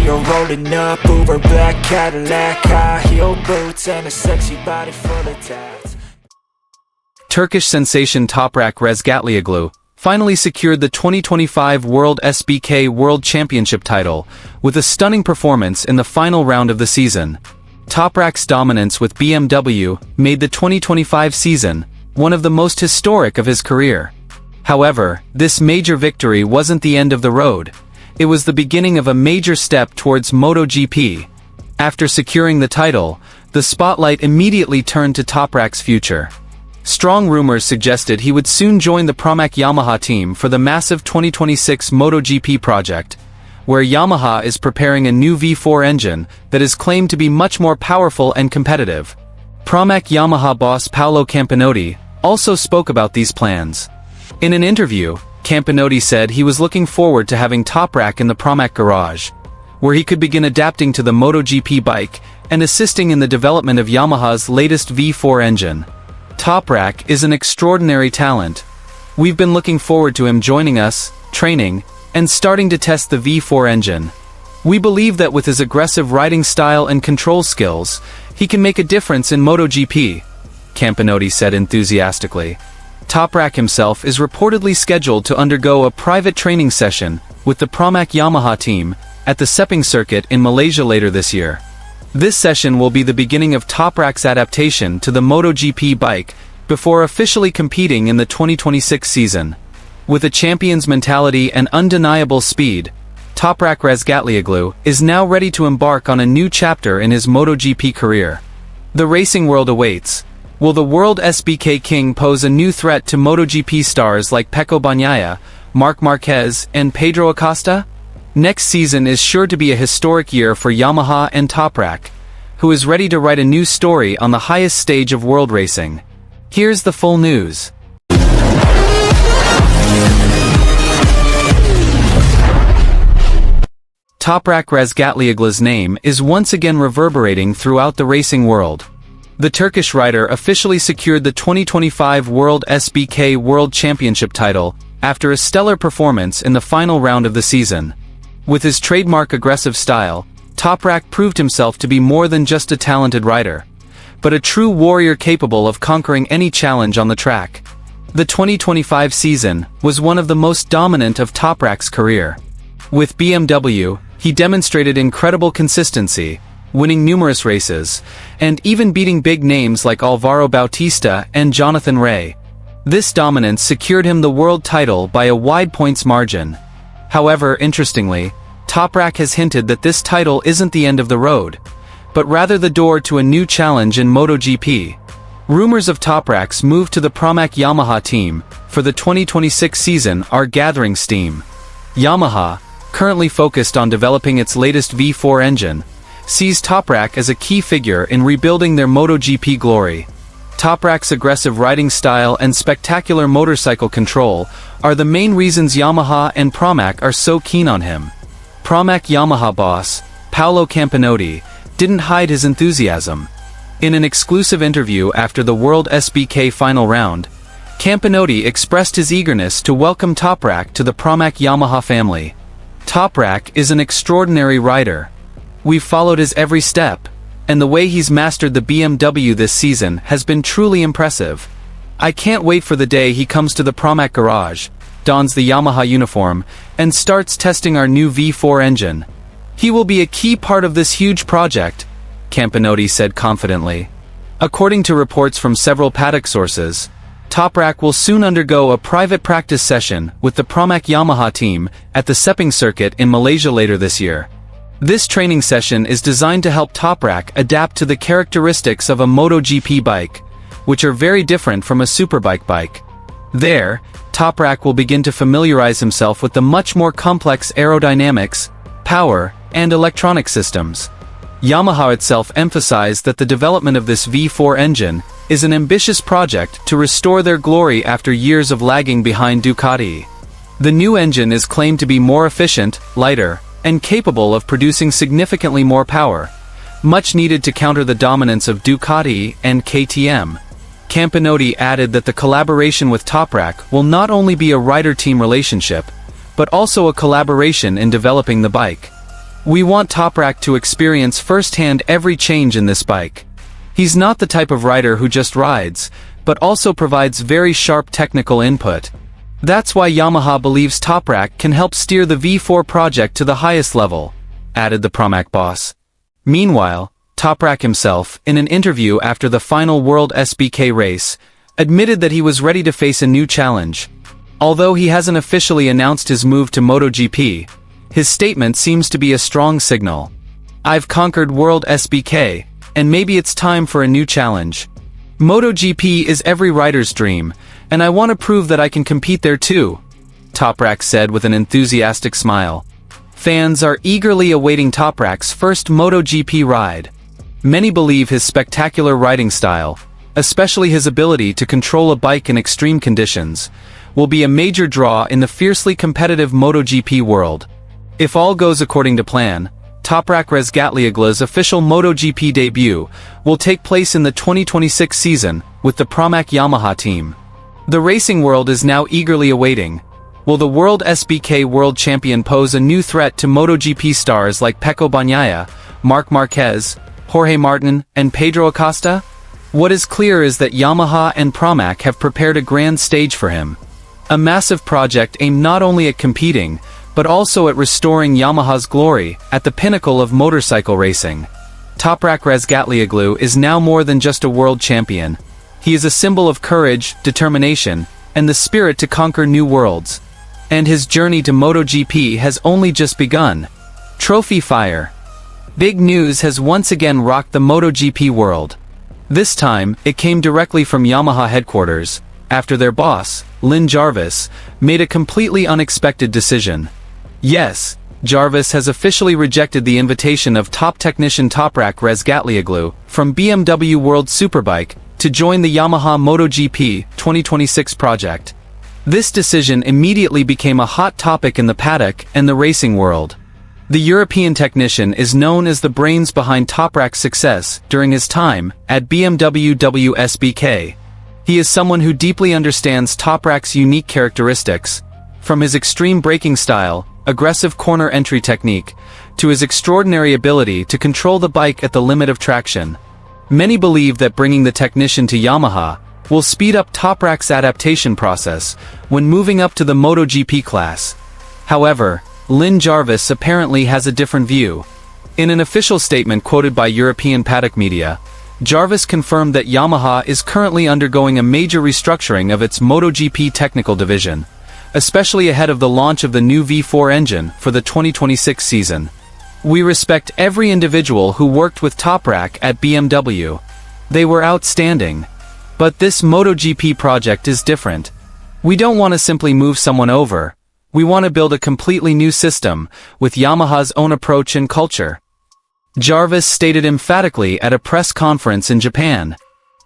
you're rolling up, Uber black Cadillac, high heel boots, and a sexy body full of tats. Turkish sensation Toprak Razgatlioglu finally secured the 2025 WorldSBK World Championship title with a stunning performance in the final round of the season. Toprak's dominance with BMW made the 2025 season one of the most historic of his career. However, this major victory wasn't the end of the road. It was the beginning of a major step towards MotoGP. After securing the title, the spotlight immediately turned to Toprak's future. Strong rumors suggested he would soon join the Pramac Yamaha team for the massive 2026 MotoGP project, where Yamaha is preparing a new V4 engine that is claimed to be much more powerful and competitive. Pramac Yamaha boss Paolo Campinotti also spoke about these plans. In an interview, Campinotti said he was looking forward to having Toprak in the Pramac garage, where he could begin adapting to the MotoGP bike and assisting in the development of Yamaha's latest V4 engine. Toprak is an extraordinary talent. We've been looking forward to him joining us, training, and starting to test the V4 engine. We believe that with his aggressive riding style and control skills, he can make a difference in MotoGP, Campinotti said enthusiastically. Toprak himself is reportedly scheduled to undergo a private training session with the Pramac Yamaha team at the Sepang circuit in Malaysia later this year. This session will be the beginning of Toprak's adaptation to the MotoGP bike before officially competing in the 2026 season. With a champion's mentality and undeniable speed, Toprak Razgatlioglu is now ready to embark on a new chapter in his MotoGP career. The racing world awaits. Will the WorldSBK king pose a new threat to MotoGP stars like Pecco Bagnaia, Marc Marquez, and Pedro Acosta? Next season is sure to be a historic year for Yamaha and Toprak, who is ready to write a new story on the highest stage of world racing. Here's the full news. Toprak Razgatlioglu's name is once again reverberating throughout the racing world. The Turkish rider officially secured the 2025 WorldSBK World Championship title after a stellar performance in the final round of the season. With his trademark aggressive style, Toprak proved himself to be more than just a talented rider, but a true warrior capable of conquering any challenge on the track. The 2025 season was one of the most dominant of Toprak's career. With BMW, he demonstrated incredible consistency, winning numerous races, and even beating big names like Alvaro Bautista and Jonathan Rea. This dominance secured him the world title by a wide points margin. However, interestingly, Toprak has hinted that this title isn't the end of the road, but rather the door to a new challenge in MotoGP. Rumors of Toprak's move to the Pramac Yamaha team for the 2026 season are gathering steam. Yamaha, currently focused on developing its latest V4 engine, sees Toprak as a key figure in rebuilding their MotoGP glory. Toprak's aggressive riding style and spectacular motorcycle control are the main reasons Yamaha and Pramac are so keen on him. Pramac Yamaha boss, Paolo Campinotti, didn't hide his enthusiasm. In an exclusive interview after the WorldSBK final round, Campinotti expressed his eagerness to welcome Toprak to the Pramac Yamaha family. Toprak is an extraordinary rider. We've followed his every step, and the way he's mastered the BMW this season has been truly impressive. I can't wait for the day he comes to the Pramac garage, dons the Yamaha uniform, and starts testing our new V4 engine. He will be a key part of this huge project, Campinotti said confidently. According to reports from several paddock sources, Toprak will soon undergo a private practice session with the Pramac Yamaha team at the Sepang circuit in Malaysia later this year. This training session is designed to help Toprak adapt to the characteristics of a MotoGP bike, which are very different from a superbike bike. There, Toprak will begin to familiarize himself with the much more complex aerodynamics, power, and electronic systems. Yamaha itself emphasized that the development of this V4 engine is an ambitious project to restore their glory after years of lagging behind Ducati. The new engine is claimed to be more efficient, lighter, and capable of producing significantly more power, much needed to counter the dominance of Ducati and KTM. Campinotti added that the collaboration with Toprak will not only be a rider-team relationship, but also a collaboration in developing the bike. We want Toprak to experience firsthand every change in this bike. He's not the type of rider who just rides, but also provides very sharp technical input. That's why Yamaha believes Toprak can help steer the V4 project to the highest level, added the Pramac boss. Meanwhile, Toprak himself, in an interview after the final WorldSBK race, admitted that he was ready to face a new challenge. Although he hasn't officially announced his move to MotoGP, his statement seems to be a strong signal. I've conquered WorldSBK, and maybe it's time for a new challenge. MotoGP is every rider's dream, and I want to prove that I can compete there too, Toprak said with an enthusiastic smile. Fans are eagerly awaiting Toprak's first MotoGP ride. Many believe his spectacular riding style, especially his ability to control a bike in extreme conditions, will be a major draw in the fiercely competitive MotoGP world. If all goes according to plan, Toprak Razgatlioglu's official MotoGP debut will take place in the 2026 season with the Pramac Yamaha team. The racing world is now eagerly awaiting. Will the WorldSBK world champion pose a new threat to MotoGP stars like Pecco Bagnaia, Marc Marquez, Jorge Martin, and Pedro Acosta? What is clear is that Yamaha and Pramac have prepared a grand stage for him. A massive project aimed not only at competing, but also at restoring Yamaha's glory at the pinnacle of motorcycle racing. Toprak Razgatlioglu is now more than just a world champion. He is a symbol of courage, determination, and the spirit to conquer new worlds. And his journey to MotoGP has only just begun. Trophy fire. Big news has once again rocked the MotoGP world. This time, it came directly from Yamaha headquarters, after their boss, Lin Jarvis, made a completely unexpected decision. Yes, Jarvis has officially rejected the invitation of top technician Toprak Razgatlioglu from BMW World Superbike to join the Yamaha MotoGP 2026 project. This decision immediately became a hot topic in the paddock and the racing world. The European technician is known as the brains behind Toprak's success during his time at BMW WSBK. He is someone who deeply understands Toprak's unique characteristics, from his extreme braking style, aggressive corner entry technique, to his extraordinary ability to control the bike at the limit of traction. Many believe that bringing the technician to Yamaha will speed up Toprak's adaptation process when moving up to the MotoGP class. However, Lin Jarvis apparently has a different view. In an official statement quoted by European paddock media, Jarvis confirmed that Yamaha is currently undergoing a major restructuring of its MotoGP technical division, especially ahead of the launch of the new V4 engine for the 2026 season. We respect every individual who worked with Toprak at BMW. They were outstanding. But this MotoGP project is different. We don't want to simply move someone over. We want to build a completely new system, with Yamaha's own approach and culture. Jarvis stated emphatically at a press conference in Japan.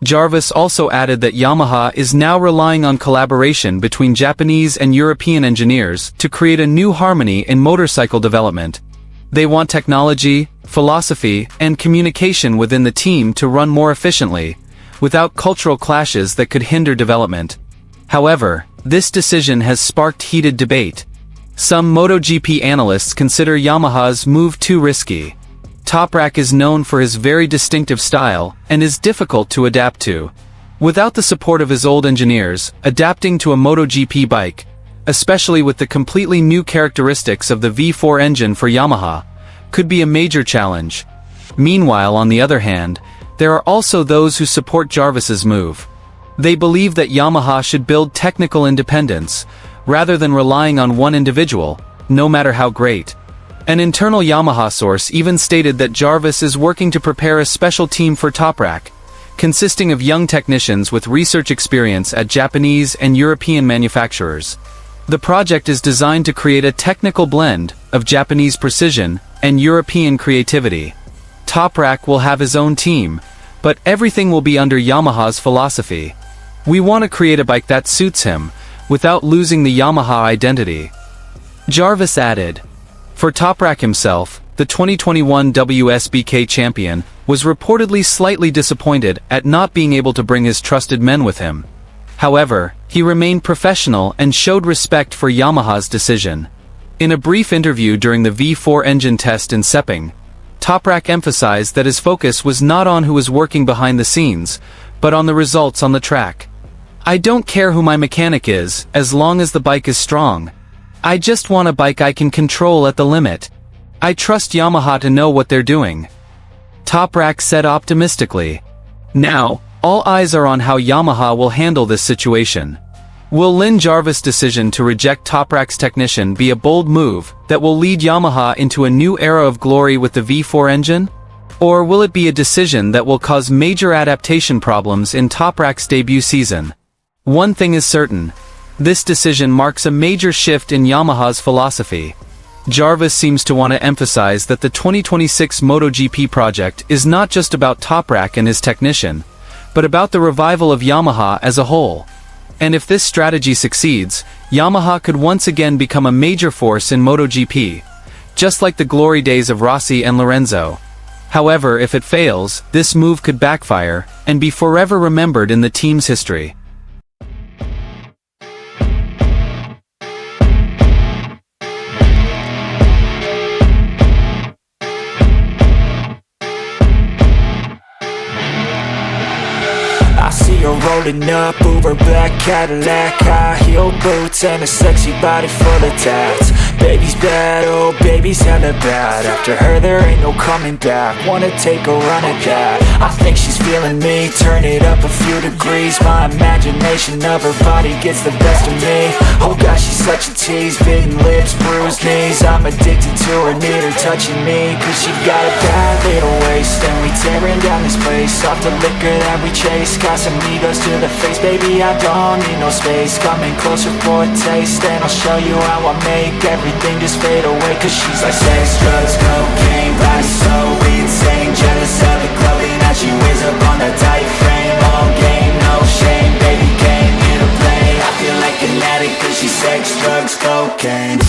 Jarvis also added that Yamaha is now relying on collaboration between Japanese and European engineers to create a new harmony in motorcycle development. They want technology, philosophy, and communication within the team to run more efficiently, without cultural clashes that could hinder development. However, this decision has sparked heated debate. Some MotoGP analysts consider Yamaha's move too risky. Toprak is known for his very distinctive style and is difficult to adapt to. Without the support of his old engineers, adapting to a MotoGP bike, especially with the completely new characteristics of the V4 engine for Yamaha, could be a major challenge. Meanwhile, on the other hand, there are also those who support Jarvis's move. They believe that Yamaha should build technical independence, rather than relying on one individual, no matter how great. An internal Yamaha source even stated that Jarvis is working to prepare a special team for Toprak, consisting of young technicians with research experience at Japanese and European manufacturers. The project is designed to create a technical blend of Japanese precision and European creativity. Toprak will have his own team, but everything will be under Yamaha's philosophy. We want to create a bike that suits him, without losing the Yamaha identity. Jarvis added. For Toprak himself, the 2021 WSBK champion was reportedly slightly disappointed at not being able to bring his trusted men with him. However, he remained professional and showed respect for Yamaha's decision. In a brief interview during the V4 engine test in Sepang, Toprak emphasized that his focus was not on who was working behind the scenes, but on the results on the track. "I don't care who my mechanic is, as long as the bike is strong. I just want a bike I can control at the limit. I trust Yamaha to know what they're doing," Toprak said optimistically. Now, all eyes are on how Yamaha will handle this situation. Will Lynn Jarvis' decision to reject Toprak's technician be a bold move that will lead Yamaha into a new era of glory with the V4 engine? Or will it be a decision that will cause major adaptation problems in Toprak's debut season? One thing is certain. This decision marks a major shift in Yamaha's philosophy. Jarvis seems to want to emphasize that the 2026 MotoGP project is not just about Toprak and his technician, but about the revival of Yamaha as a whole. And if this strategy succeeds, Yamaha could once again become a major force in MotoGP, just like the glory days of Rossi and Lorenzo. However, if it fails, this move could backfire and be forever remembered in the team's history. You're rolling up, Uber black Cadillac, high heel boots and a sexy body full of tats. Baby's bad, oh baby's hella bad. After her there ain't no coming back. Wanna take a run at that? I think she's feeling me. Turn it up a few degrees. My imagination of her body gets the best of me. Oh gosh, she's such a tease. Bitten lips, bruised knees. I'm addicted to her, need her touching me. Cause she got a bad little waist, and we tearing down this place off the liquor that we chase. Got some egos to the face, baby, I don't need no space. Coming closer for a taste, and I'll show you how I make everything just fade away. Cause she's like sex, drugs, cocaine, body so insane. Jealous of the clothing that she wears up on that tight frame. All game, no shame, baby came here to play. I feel like an addict cause she's sex, drugs, cocaine.